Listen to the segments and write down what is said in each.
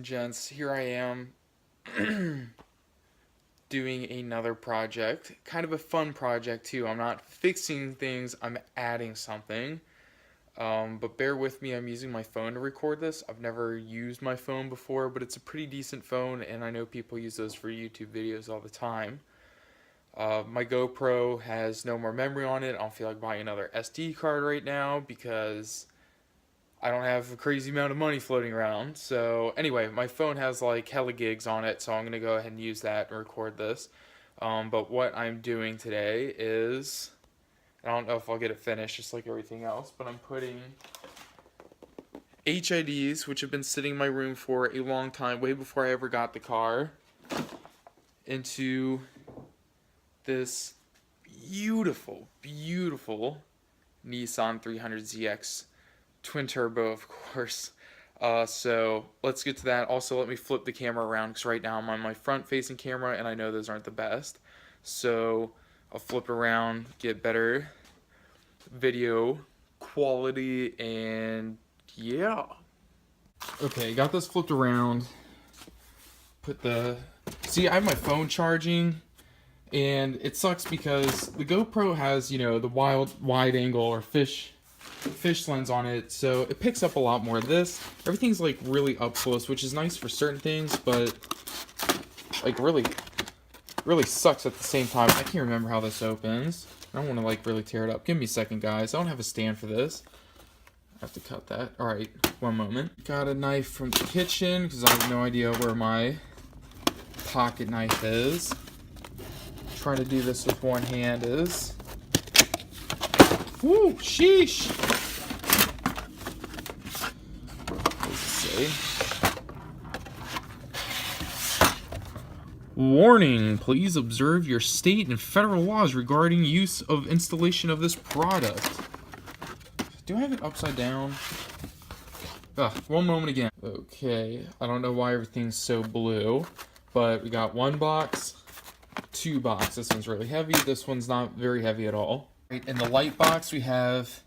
gents, here I am doing another project. Kind of a fun project too. I'm not fixing things, I'm adding something. But bear with me, I'm using my phone to record this. I've never used my phone before, but it's a pretty decent phone, and I know people use those for YouTube videos all the time. My GoPro has no more memory on it. I don't feel like buying another SD card right now because I don't have a crazy amount of money floating around. So anyway, my phone has like hella gigs on it, so I'm gonna go ahead and use that and record this. But what I'm doing today is, I don't know if I'll get it finished just like everything else, but I'm putting HIDs, which have been sitting in my room for a long time, way before I ever got the car, into this beautiful, beautiful Nissan 300ZX twin turbo, of course. So let's get to that. Also, let me flip the camera around because right now I'm on my front facing camera and I know those aren't the best. So I'll flip around, get better video quality, and yeah. Okay, got this flipped around. See, I have my phone charging, and it sucks because the GoPro has, you know, the wide angle or fish lens on it, so it picks up a lot more of this. Everything's like really up close, which is nice for certain things, but like really sucks at the same time. I can't remember how this opens. I don't want to like really tear it up. Give me a second, guys. I don't have a stand for this. I have to cut that. All right, one moment. Got a knife from the kitchen because I have no idea where my pocket knife is. Trying to do this with one hand is, woo, sheesh. What does it say? Warning, please observe your state and federal laws regarding use of installation of this product. Do I have it upside down? One moment again. Okay, I don't know why everything's so blue, but we got one box, two boxes. This one's really heavy. This one's not very heavy at all. Right, in the light box, we have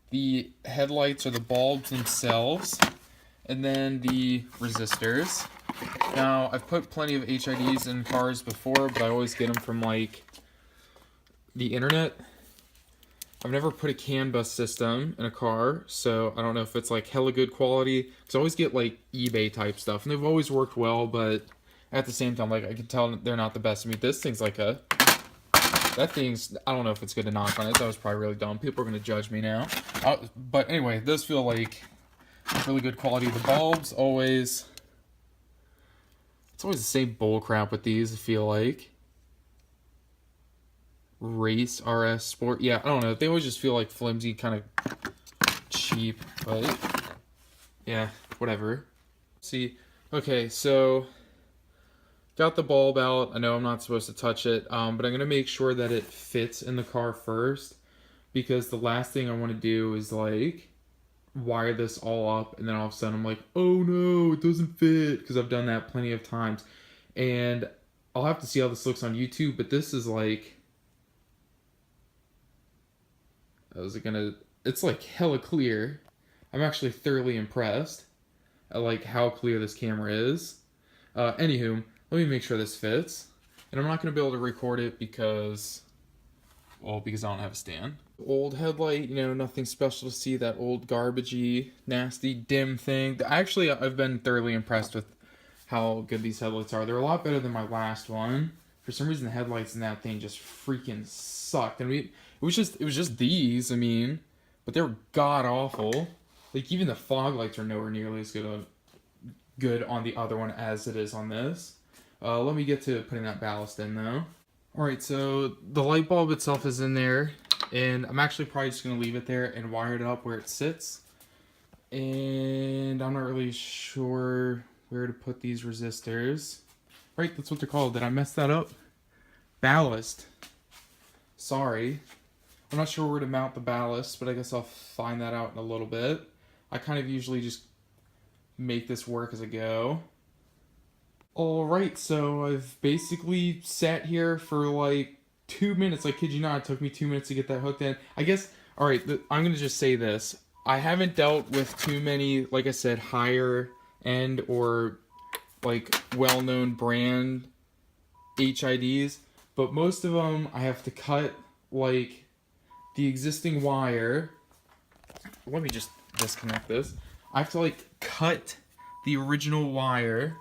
the headlights or the bulbs themselves, and then the resistors. Now, I've put plenty of HIDs in cars before, but I always get them from like the internet. I've never put a CAN bus system in a car, so I don't know if it's like hella good quality. Because I always get like eBay type stuff, and they've always worked well, but at the same time, like I can tell they're not the best. I mean, this thing's like that thing's, I don't know if it's good to knock on it. That was probably really dumb. People are going to judge me now. But anyway, it does feel like really good quality. The bulbs, it's always the same bull crap with these, I feel like. Race RS Sport. Yeah, I don't know. They always just feel like flimsy, kind of cheap, but yeah, whatever. See, okay, so got the bulb out. I know I'm not supposed to touch it, but I'm going to make sure that it fits in the car first, because the last thing I want to do is like wire this all up and then all of a sudden I'm like, oh no, it doesn't fit, because I've done that plenty of times. And I'll have to see how this looks on YouTube, but this is like, it's like hella clear. I'm actually thoroughly impressed at like how clear this camera is. Anywho, let me make sure this fits. And I'm not going to be able to record it because I don't have a stand. Old headlight, you know, nothing special to see. That old garbagey, nasty, dim thing. Actually, I've been thoroughly impressed with how good these headlights are. They're a lot better than my last one. For some reason, the headlights in that thing just freaking sucked. And it was just these, I mean, but they were god awful. Like even the fog lights are nowhere nearly as good on the other one as it is on this. Let me get to putting that ballast in though. Alright, so the light bulb itself is in there, and I'm actually probably just going to leave it there and wire it up where it sits. And I'm not really sure where to put these resistors. Right, that's what they're called. Did I mess that up? Ballast. Sorry. I'm not sure where to mount the ballast, but I guess I'll find that out in a little bit. I kind of usually just make this work as I go. Alright, so I've basically sat here for like 2 minutes. I kid you not, it took me 2 minutes to get that hooked in. I guess, alright, I'm going to just say this. I haven't dealt with too many, like I said, higher end or like well-known brand HIDs, but most of them I have to cut like the existing wire. Let me just disconnect this. I have to like cut the original wire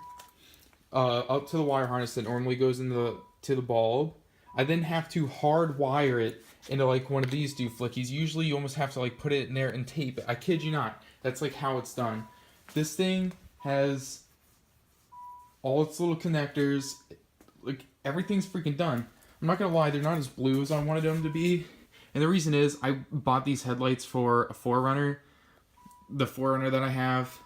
up to the wire harness that normally goes into the bulb. I then have to hardwire it into like one of these dooflickies. Usually you almost have to like put it in there and tape it. I kid you not. That's like how it's done. This thing has all its little connectors. Like everything's freaking done. I'm not gonna lie, they're not as blue as I wanted them to be. And the reason is I bought these headlights for a 4Runner. The 4Runner that I have.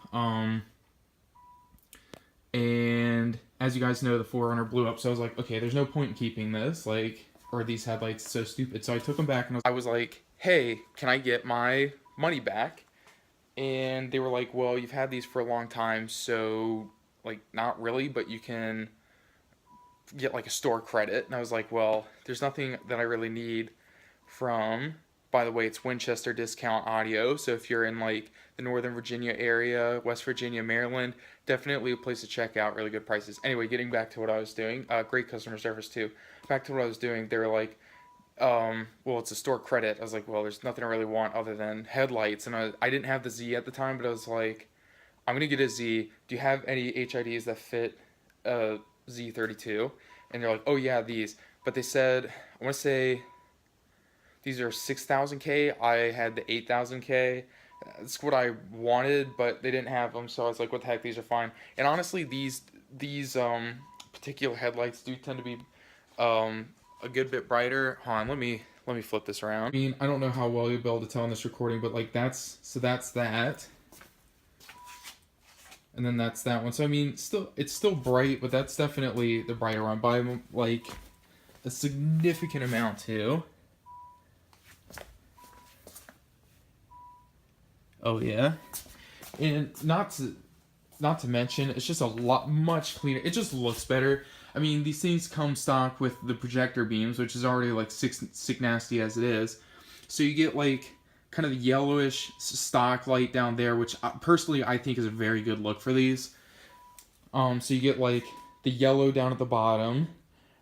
And as you guys know, the 4Runner blew up, so I was like, okay, there's no point in keeping this, like, or these headlights, it's so stupid. So I took them back and I was like, hey, can I get my money back? And they were like, well, you've had these for a long time, so, like, not really, but you can get, like, a store credit. And I was like, well, there's nothing that I really need from, by the way, it's Winchester Discount Audio, so if you're in, like, the Northern Virginia area, West Virginia, Maryland, definitely a place to check out, really good prices. Anyway, getting back to what I was doing, great customer service too. Back to what I was doing, they were like, well, it's a store credit. I was like, well, there's nothing I really want other than headlights, and I didn't have the Z at the time, but I was like, I'm gonna get a Z. Do you have any HIDs that fit Z32? And they're like, oh yeah, these. But they said, I want to say these are 6,000K. I had the 8,000K. That's what I wanted, but they didn't have them, so I was like, what the heck, these are fine. And honestly, these particular headlights do tend to be a good bit brighter. Hold on, let me flip this around. I mean, I don't know how well you'll be able to tell in this recording, but like that's that. And then that's that one. So I mean, it's still bright, but that's definitely the brighter one by like a significant amount too. Oh yeah, and not to mention, it's just a lot much cleaner. It just looks better. I mean, these things come stock with the projector beams, which is already like sick nasty as it is. So you get like kind of the yellowish stock light down there, which personally I think is a very good look for these. So you get like the yellow down at the bottom,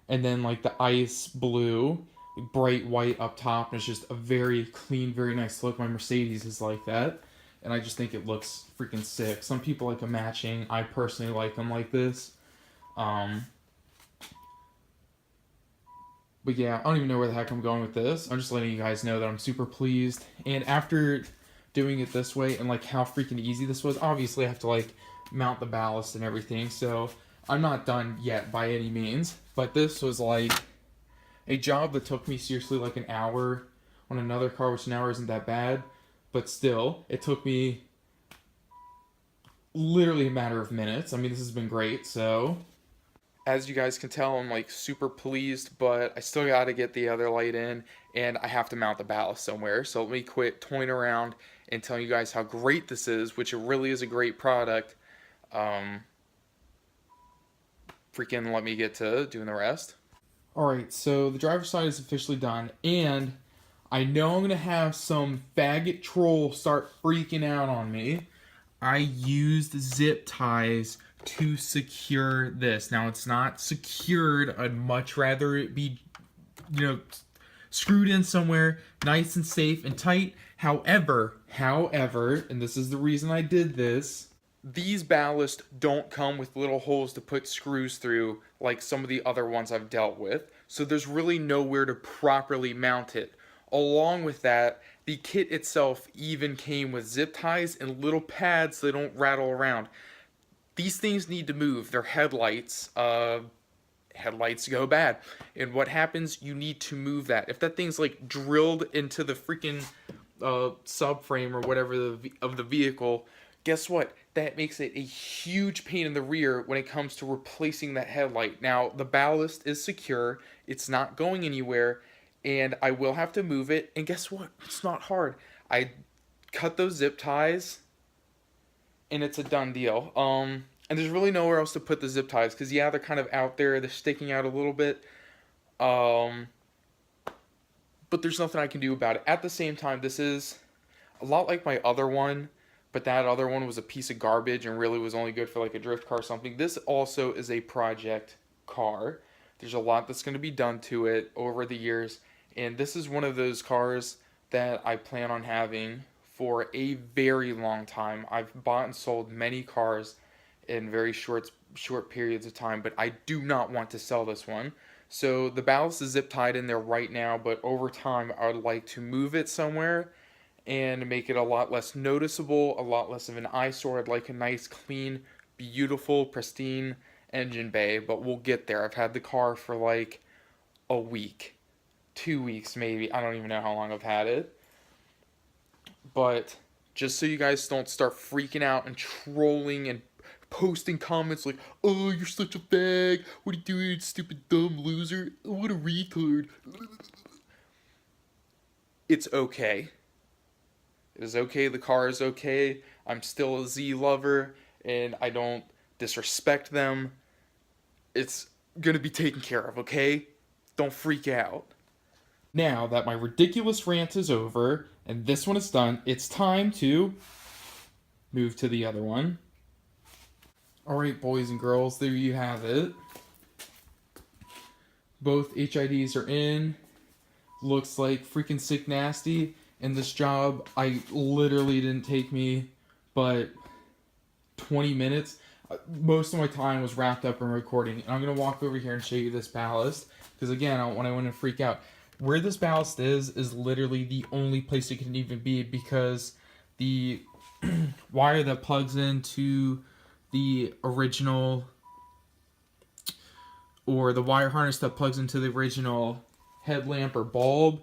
and then like the ice blue, bright white up top, and it's just a very clean, very nice look. My Mercedes is like that. And I just think it looks freaking sick. Some people like them matching. I personally like them like this. But yeah, I don't even know where the heck I'm going with this. I'm just letting you guys know that I'm super pleased. And after doing it this way and like how freaking easy this was, obviously I have to like mount the ballast and everything. So I'm not done yet by any means. But this was like a job that took me seriously like an hour on another car, which an hour isn't that bad. But still, it took me literally a matter of minutes. I mean, this has been great, so. As you guys can tell, I'm like super pleased, but I still got to get the other light in, and I have to mount the ballast somewhere. So let me quit toying around and telling you guys how great this is, which it really is a great product. Freaking let me get to doing the rest. Alright, so the driver's side is officially done, and I know I'm going to have some faggot trolls start freaking out on me. I used zip ties to secure this. Now, it's not secured. I'd much rather it be, screwed in somewhere nice and safe and tight. However, and this is the reason I did this, these ballasts don't come with little holes to put screws through like some of the other ones I've dealt with. So there's really nowhere to properly mount it. Along with that, the kit itself even came with zip ties and little pads so they don't rattle around. These things need to move. They're headlights. Headlights go bad. And what happens? You need to move that. If that thing's like drilled into the freaking subframe or whatever of the vehicle, guess what? That makes it a huge pain in the rear when it comes to replacing that headlight. Now, the ballast is secure. It's not going anywhere. And I will have to move it, and guess what? It's not hard. I cut those zip ties, and it's a done deal. And there's really nowhere else to put the zip ties, because yeah, they're kind of out there, they're sticking out a little bit. But there's nothing I can do about it. At the same time, this is a lot like my other one, but that other one was a piece of garbage and really was only good for like a drift car or something. This also is a project car. There's a lot that's going to be done to it over the years, and this is one of those cars that I plan on having for a very long time. I've bought and sold many cars in very short periods of time, but I do not want to sell this one. So the ballast is zip tied in there right now, but over time I would like to move it somewhere and make it a lot less noticeable, a lot less of an eyesore. I'd like a nice, clean, beautiful, pristine engine bay, but we'll get there. I've had the car for like a week, 2 weeks maybe. I don't even know how long I've had it. But just so you guys don't start freaking out and trolling and posting comments like, oh, you're such a fag, what are you doing, stupid dumb loser, what a retard. It's okay. It is okay, the car is okay. I'm still a Z lover, and I don't disrespect them. It's gonna be taken care of, okay? Don't freak out. Now that my ridiculous rant is over, and this one is done, it's time to move to the other one. Alright, boys and girls, there you have it. Both HIDs are in. Looks like freaking sick nasty. And this job, I literally didn't take me but 20 minutes. Most of my time was wrapped up in recording. And I'm going to walk over here and show you this ballast. Because again, I don't want to freak out. Where this ballast is literally the only place it can even be, because the wire that plugs into the original, or the wire harness that plugs into the original headlamp or bulb,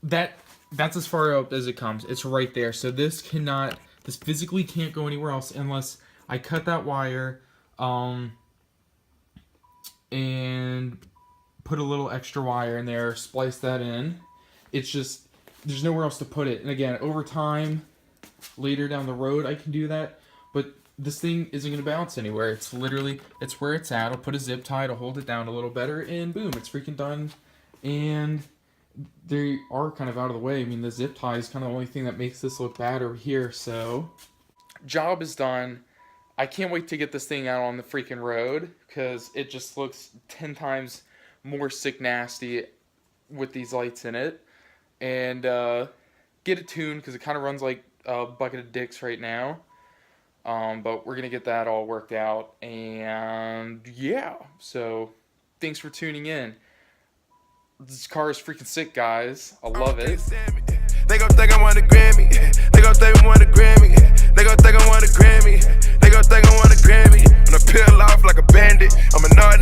that's as far up as it comes. It's right there. So this physically can't go anywhere else unless I cut that wire and put a little extra wire in there, splice that in. It's just, there's nowhere else to put it. And again, over time, later down the road, I can do that. But this thing isn't going to bounce anywhere. It's literally, it's where it's at. I'll put a zip tie to hold it down a little better, and boom, it's freaking done. And they are kind of out of the way. I mean, the zip tie is kind of the only thing that makes this look bad over here. So, job is done. I can't wait to get this thing out on the freaking road, because it just looks 10 times more sick nasty with these lights in it. And get it tuned, because it kind of runs like a bucket of dicks right now. But we're going to get that all worked out. And yeah, so thanks for tuning in. This car is freaking sick, guys. I love it. They gon' think I want a Grammy. They gon' think I want a Grammy. They gon' think I want a Grammy. They gon' think I want a Grammy. When I peel off like a bandit, I'm a nut.